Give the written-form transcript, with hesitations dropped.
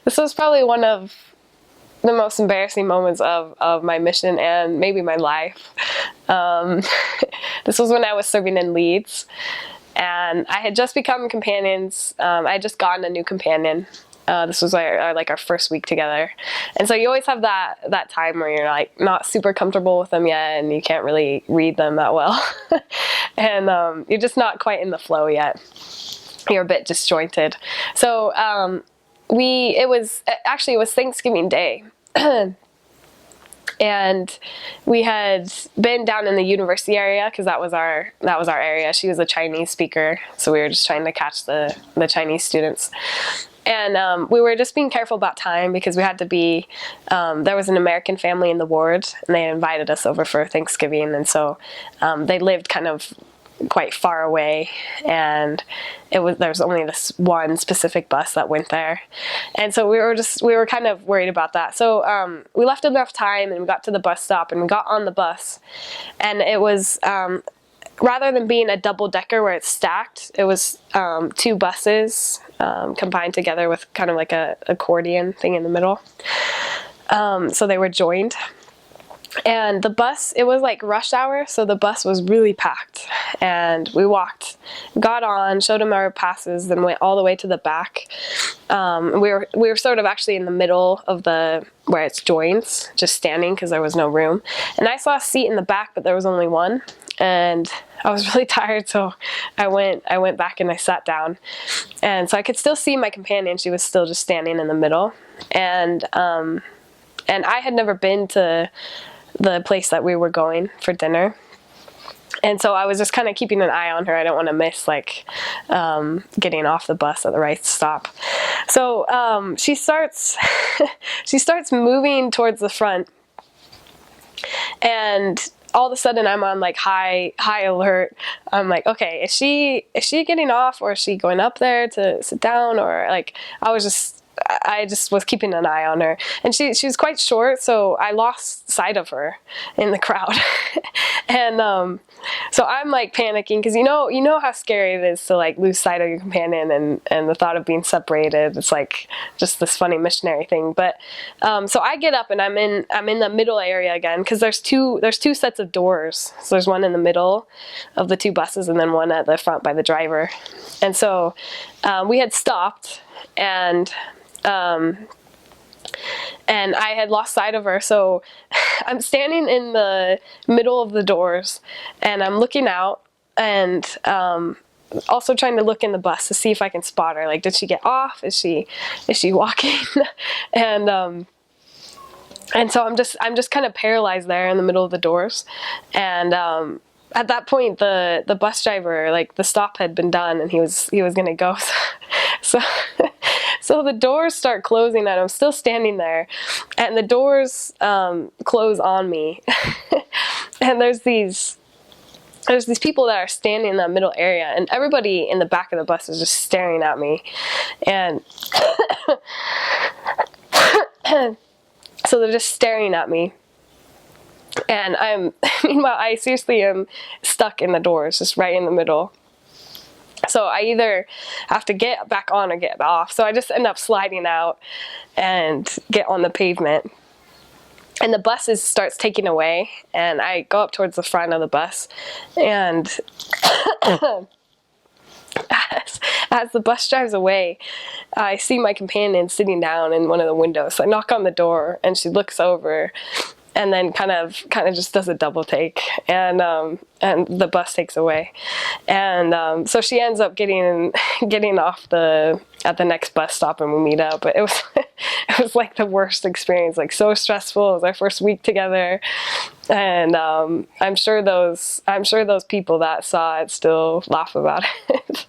this was probably one of the most embarrassing moments of my mission and maybe my life. This was when I was serving in Leeds, and I had just become companions. I had just gotten a new companion. This was our first week together, and so you always have that time where you're like not super comfortable with them yet, and you can't really read them that well, and you're just not quite in the flow yet. You're a bit disjointed. So it was Thanksgiving Day. And we had been down in the university area because that was our area. She was a Chinese speaker, so we were just trying to catch the Chinese students. And we were just being careful about time because we had to be, there was an American family in the ward, and they invited us over for Thanksgiving, and so they lived kind of quite far away, and there was only this one specific bus that went there, and so we were kind of worried about that. So we left enough time, and we got to the bus stop, and we got on the bus, and it was rather than being a double-decker where it's stacked, it was two buses combined together with kind of like a accordion thing in the middle. So they were joined. And the bus, it was like rush hour, so the bus was really packed. And we got on, showed them our passes, then went all the way to the back. We were sort of actually in the middle of where it's joins, just standing because there was no room. And I saw a seat in the back, but there was only one. And I was really tired, so I went back and I sat down. And so I could still see my companion. She was still just standing in the middle. And I had never been to the place that we were going for dinner, and so I was just kind of keeping an eye on her. I don't want to miss getting off the bus at the right stop. So she starts moving towards the front, and all of a sudden I'm on like high alert. I'm like, okay, is she getting off, or is she going up there to sit down, or like I just was keeping an eye on her, and she was quite short, so I lost sight of her in the crowd. And so I'm like panicking because you know how scary it is to like lose sight of your companion, and the thought of being separated. It's like just this funny missionary thing. But so I get up and I'm in the middle area again because there's two sets of doors. So there's one in the middle of the two buses and then one at the front by the driver. And so we had stopped, and I had lost sight of her, so I'm standing in the middle of the doors, and I'm looking out, and also trying to look in the bus to see if I can spot her. Like, did she get off? Is she walking? And so I'm just kind of paralyzed there in the middle of the doors, and at that point the bus driver, like the stop had been done, and he was gonna go. So the doors start closing, and I'm still standing there, and the doors close on me. And there's these people that are standing in that middle area, and everybody in the back of the bus is just staring at me. And so they're just staring at me. And meanwhile, I seriously am stuck in the doors, just right in the middle. So I either have to get back on or get off. So I just end up sliding out and get on the pavement. And the bus starts taking away, and I go up towards the front of the bus, and as the bus drives away, I see my companion sitting down in one of the windows. So I knock on the door, and she looks over, and then kind of just does a double take, and the bus takes away, and so she ends up getting off at the next bus stop, and we meet up. But it was like the worst experience, like so stressful. It was our first week together, and I'm sure those people that saw it still laugh about it.